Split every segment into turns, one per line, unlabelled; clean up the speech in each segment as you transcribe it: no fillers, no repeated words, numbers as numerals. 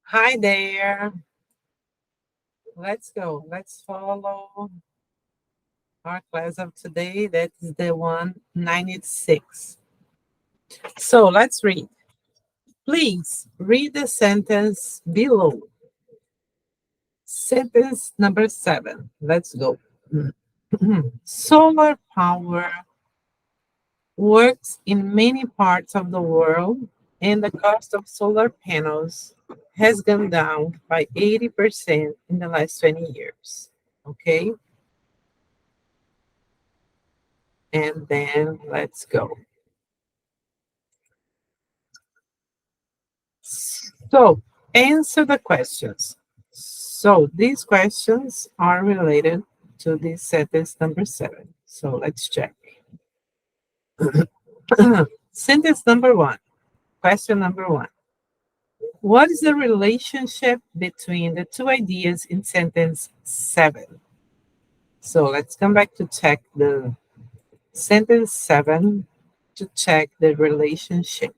Hi there. Let's go. Let's follow our class of today. That is the 196. So let's read. Please read the sentence below. Sentence number 7. Let's go. Solar power works in many parts of the world, and the cost of solar panels has gone down by 80% in the last 20 years. Okay, and then let's go. So, answer the questions. So, these questions are related to this sentence number 7. So, let's check. Sentence number 1, question number 1. What is the relationship between the two ideas in sentence 7? So, let's come back to check the sentence 7 to check the relationship.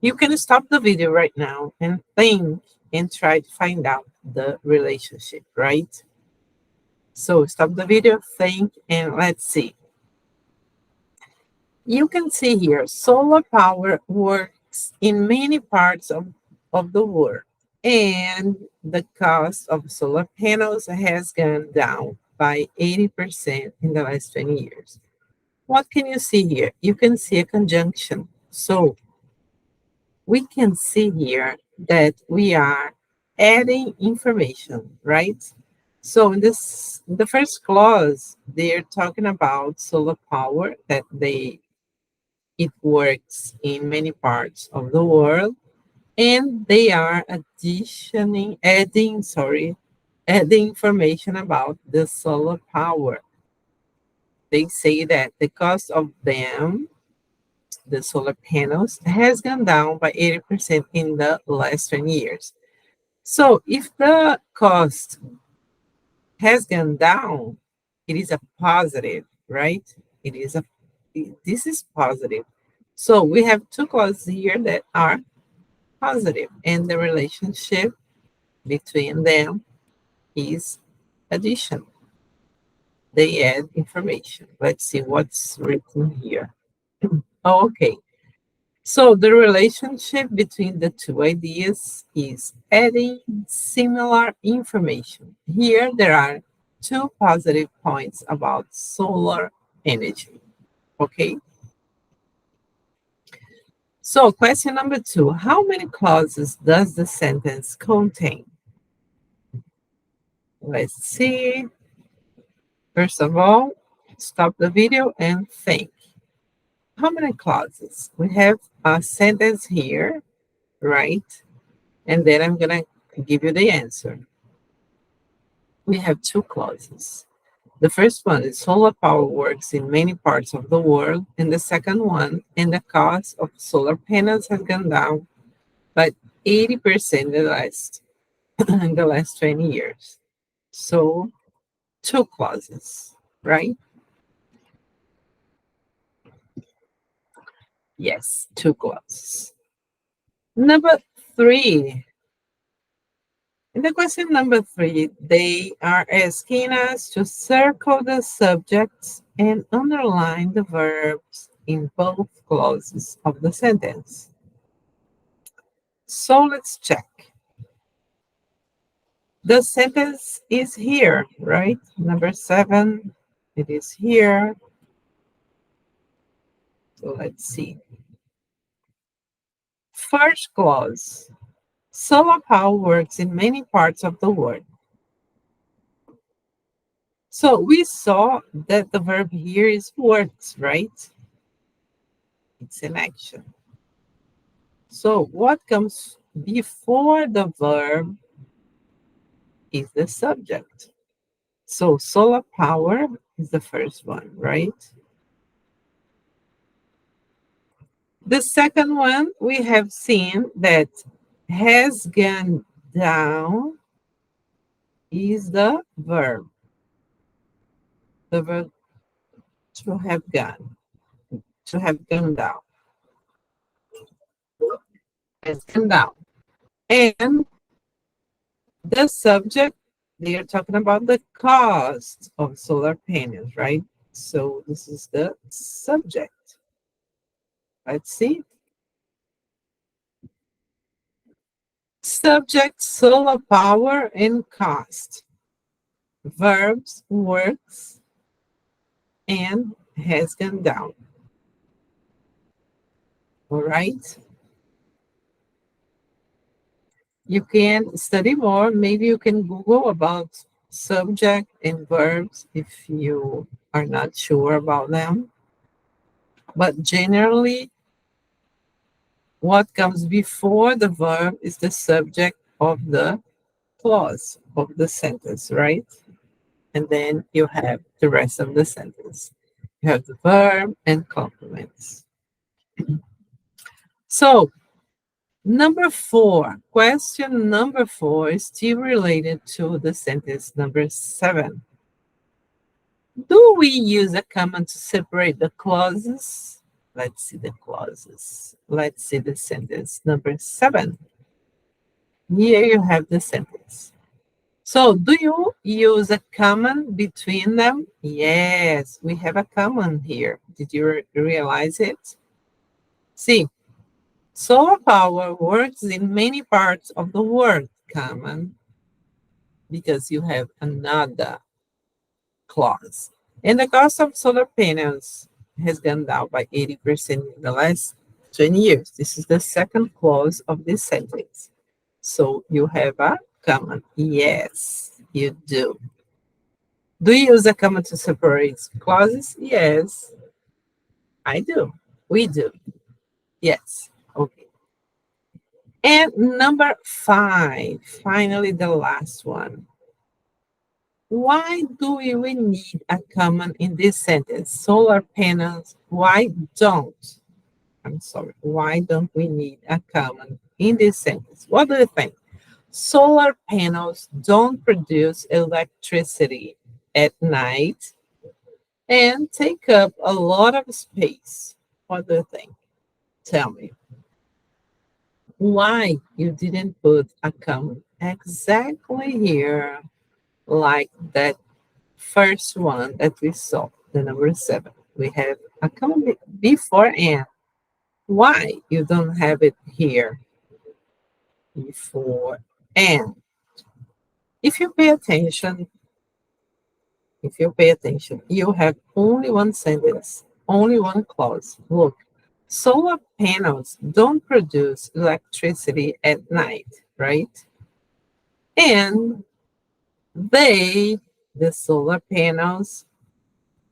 You can stop the video right now and think and try to find out the relationship, right? So stop the video, think, and let's see. You can see here, solar power works in many parts of the world, and the cost of solar panels has gone down by 80% in the last 20 years. What can you see here? You can see a conjunction. So we can see here that we are adding information, right? So in the first clause, they're talking about solar power that it works in many parts of the world, and they are adding information about the solar power. They say that the cost of them, the solar panels, has gone down by 80% in the last 20 years. So if the cost has gone down, it is a positive, right? It is a this is positive. So we have two clauses here that are positive, and the relationship between them is addition. They add information. Let's see what's written here. Oh, okay. So the relationship between the two ideas is adding similar information. Here there are two positive points about solar energy. Okay. So question number 2, how many clauses does the sentence contain? Let's see. First of all, stop the video and think. How many clauses? We have a sentence here, right? And then I'm going to give you the answer. We have two clauses. The first one is solar power works in many parts of the world. And the second one, and the cost of solar panels has gone down by 80% in the last 20 years. So two clauses, right? Yes, two clauses. Number 3. In the question number 3, they are asking us to circle the subjects and underline the verbs in both clauses of the sentence. So let's check. The sentence is here, right? Number 7, it is here. So let's see. First clause, solar power works in many parts of the world. So we saw that the verb here is works, right? It's an action. So what comes before the verb is the subject. So solar power is the first one, right? The second one, we have seen that has gone down is the verb to have gone down, has gone down. And the subject, they are talking about the cost of solar panels, right? So this is the subject. Let's see. Subject, solar power and cost. Verbs, works, and has gone down. All right. You can study more. Maybe you can Google about subject and verbs if you are not sure about them. But generally, what comes before the verb is the subject of the clause of the sentence, right? And then you have the rest of the sentence. You have the verb and complements. So, number four, question number four is still related to the sentence number 7. Do we use a comma to separate the clauses? Let's see the clauses. Let's see the sentence number 7. Here you have the sentence. So, do you use a comma between them? Yes, we have a comma here. Did you realize it? See, solar power works in many parts of the word common because you have another clause. And the cost of solar panels has gone down by 80% in the last 20 years. This is the second clause of this sentence. So you have a comma. Yes, you do. Do you use a comma to separate clauses? Yes, I do. We do. Yes. Okay. And number 5, finally the last one. Why do we need a comma in this sentence? Solar panels, why don't we need a comma in this sentence? What do you think? Solar panels don't produce electricity at night and take up a lot of space. What do you think? Tell me. Why you didn't put a comma exactly here like that first one that we saw, the number 7. We have a comma before and. Why you don't have it here before and? If you pay attention, you have only one sentence, only one clause. Look, solar panels don't produce electricity at night, right? And they, the solar panels,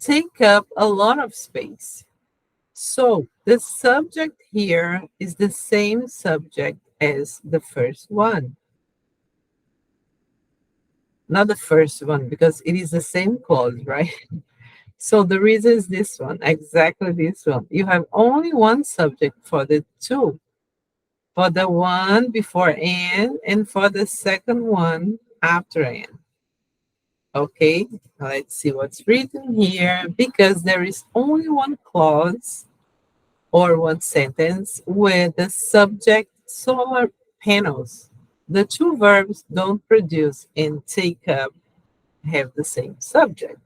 take up a lot of space. So the subject here is the same subject as the first one. Not the first one, because it is the same clause, right? So the reason is this one, exactly this one. You have only one subject for the two, for the one before and for the second one after and. Okay, let's see what's written here. Because there is only one clause or one sentence with the subject solar panels. The two verbs don't produce and take up have the same subject.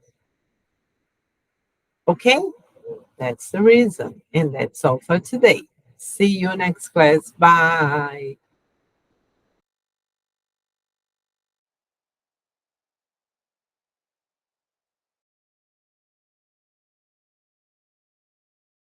Okay, that's the reason. And that's all for today. See you next class. Bye.